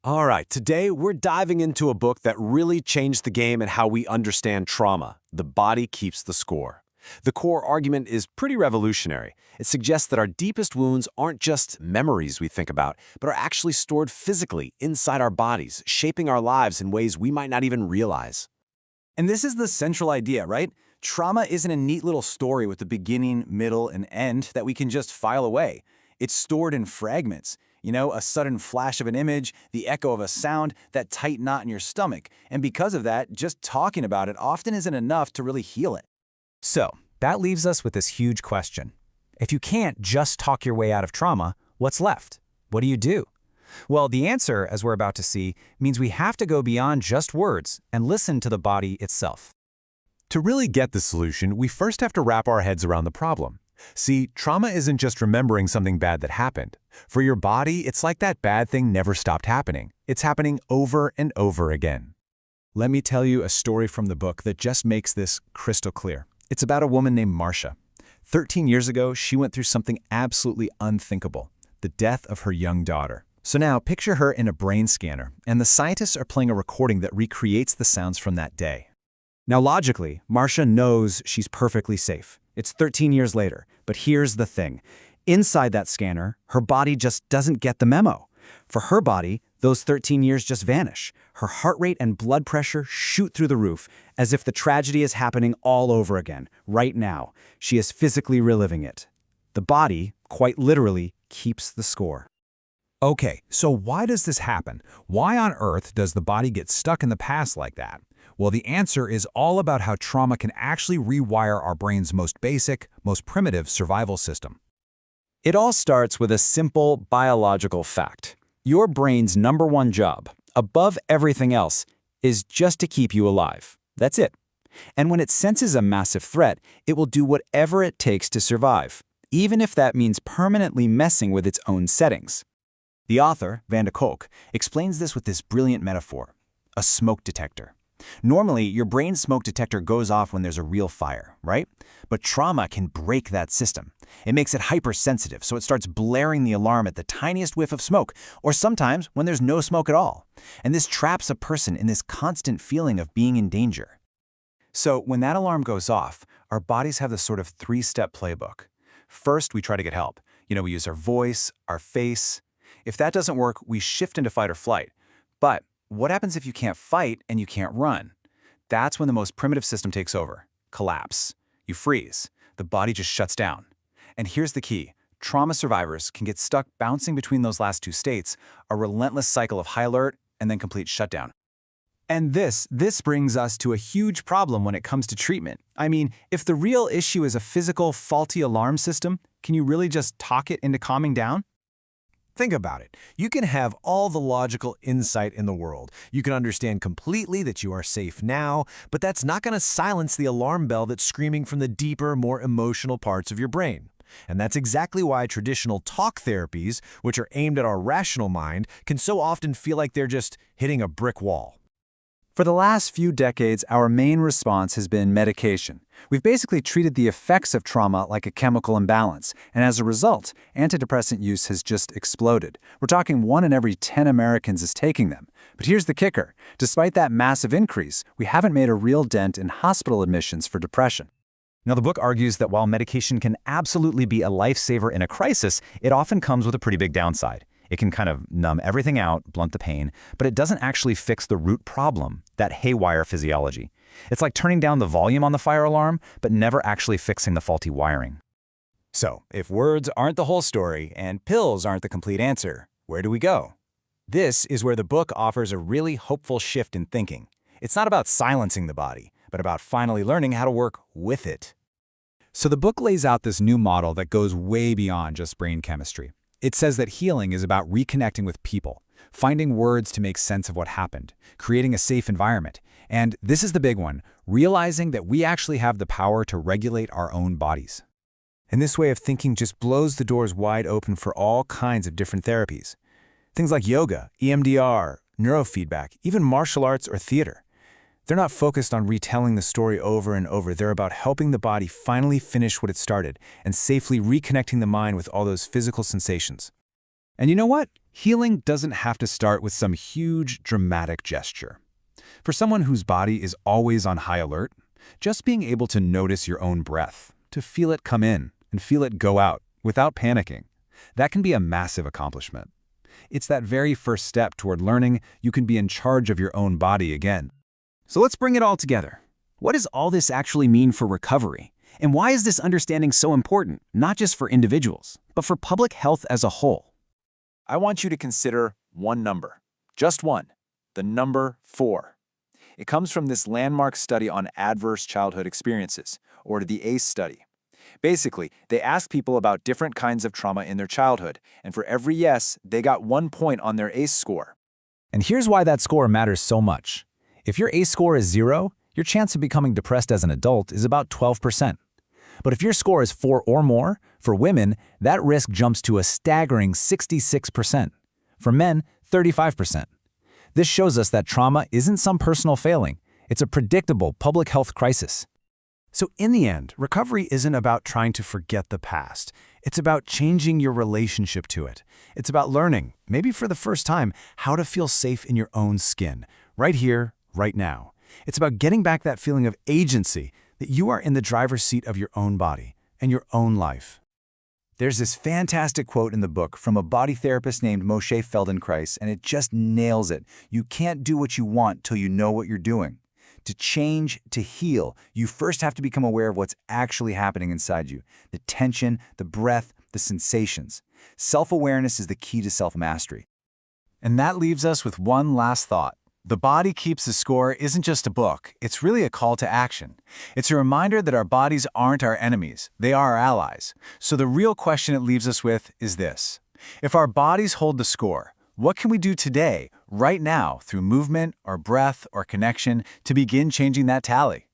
All right, today we're diving into a book that really changed the game and how we understand trauma. The Body Keeps the Score. The core argument is pretty revolutionary. It suggests that our deepest wounds aren't just memories we think about, but are actually stored physically inside our bodies, shaping our lives in ways we might not even realize. And this is the central idea, right? Trauma isn't a neat little story with a beginning, middle, and end that we can just file away. It's stored in fragments. A sudden flash of an image, the echo of a sound, that tight knot in your stomach. And because of that, just talking about it often isn't enough to really heal it. So, that leaves us with this huge question. If you can't just talk your way out of trauma, what's left? What do? Well, the answer, as we're about to see, means we have to go beyond just words and listen to the body itself. To really get the solution, we first have to wrap our heads around the problem. See, trauma isn't just remembering something bad that happened. For your body, it's like that bad thing never stopped happening. It's happening over and over again. Let me tell you a story from the book that just makes this crystal clear. It's about a woman named Marcia. 13 years ago, she went through something absolutely unthinkable, the death of her young daughter. So now, picture her in a brain scanner, and the scientists are playing a recording that recreates the sounds from that day. Now logically, Marcia knows she's perfectly safe. It's 13 years later, but here's the thing. Inside that scanner, her body just doesn't get the memo. For her body, those 13 years just vanish. Her heart rate and blood pressure shoot through the roof, as if the tragedy is happening all over again, right now. She is physically reliving it. The body, quite literally, keeps the score. Okay, so why does this happen? Why on earth does the body get stuck in the past like that? Well, the answer is all about how trauma can actually rewire our brain's most basic, most primitive survival system. It all starts with a simple biological fact. Your brain's #1 job, above everything else, is just to keep you alive. That's it. And when it senses a massive threat, it will do whatever it takes to survive, even if that means permanently messing with its own settings. The author, Kolk, explains this with this brilliant metaphor: a smoke detector. Normally, your brain's smoke detector goes off when there's a real fire, right? But trauma can break that system. It makes it hypersensitive, so it starts blaring the alarm at the tiniest whiff of smoke, or sometimes when there's no smoke at all. And this traps a person in this constant feeling of being in danger. So when that alarm goes off, our bodies have this sort of 3-step playbook. First, we try to get help. We use our voice, our face. If that doesn't work, we shift into fight or flight. But what happens if you can't fight and you can't run? That's when the most primitive system takes over: collapse. You freeze. The body just shuts down. And here's the key. Trauma survivors can get stuck bouncing between those last two states, a relentless cycle of high alert and then complete shutdown. And this brings us to a huge problem when it comes to treatment. I mean, if the real issue is a physical, faulty alarm system, can you really just talk it into calming down? Think about it. You can have all the logical insight in the world. You can understand completely that you are safe now, but that's not going to silence the alarm bell that's screaming from the deeper, more emotional parts of your brain. And that's exactly why traditional talk therapies, which are aimed at our rational mind, can so often feel like they're just hitting a brick wall. For the last few decades, our main response has been medication. We've basically treated the effects of trauma like a chemical imbalance, and as a result, antidepressant use has just exploded. We're talking 1 in every 10 Americans is taking them. But here's the kicker. Despite that massive increase, we haven't made a real dent in hospital admissions for depression. Now, the book argues that while medication can absolutely be a lifesaver in a crisis, it often comes with a pretty big downside. It can kind of numb everything out, blunt the pain, but it doesn't actually fix the root problem, that haywire physiology. It's like turning down the volume on the fire alarm, but never actually fixing the faulty wiring. So, if words aren't the whole story and pills aren't the complete answer, where do we go? This is where the book offers a really hopeful shift in thinking. It's not about silencing the body, but about finally learning how to work with it. So the book lays out this new model that goes way beyond just brain chemistry. It says that healing is about reconnecting with people, finding words to make sense of what happened, creating a safe environment, and this is the big one, realizing that we actually have the power to regulate our own bodies. And this way of thinking just blows the doors wide open for all kinds of different therapies. Things like yoga, EMDR, neurofeedback, even martial arts or theater. They're not focused on retelling the story over and over. They're about helping the body finally finish what it started and safely reconnecting the mind with all those physical sensations. And you know what? Healing doesn't have to start with some huge, dramatic gesture. For someone whose body is always on high alert, just being able to notice your own breath, to feel it come in and feel it go out without panicking, that can be a massive accomplishment. It's that very first step toward learning you can be in charge of your own body again. So let's bring it all together. What does all this actually mean for recovery? And why is this understanding so important, not just for individuals, but for public health as a whole? I want you to consider one number, just one, the number 4. It comes from this landmark study on adverse childhood experiences, or the ACE study. Basically, they asked people about different kinds of trauma in their childhood, and for every yes, they got 1 point on their ACE score. And here's why that score matters so much. If your ACE score is 0, your chance of becoming depressed as an adult is about 12%. But if your score is 4 or more, for women, that risk jumps to a staggering 66%. For men, 35%. This shows us that trauma isn't some personal failing. It's a predictable public health crisis. So in the end, recovery isn't about trying to forget the past. It's about changing your relationship to it. It's about learning, maybe for the first time, how to feel safe in your own skin, right here, right now. It's about getting back that feeling of agency, that you are in the driver's seat of your own body and your own life. There's this fantastic quote in the book from a body therapist named Moshe Feldenkrais, and it just nails it. You can't do what you want till you know what you're doing. To change, to heal, you first have to become aware of what's actually happening inside you. The tension, the breath, the sensations. Self-awareness is the key to self-mastery. And that leaves us with one last thought. The Body Keeps the Score isn't just a book, it's really a call to action. It's a reminder that our bodies aren't our enemies, they are our allies. So the real question it leaves us with is this. If our bodies hold the score, what can we do today, right now, through movement or breath or connection to begin changing that tally?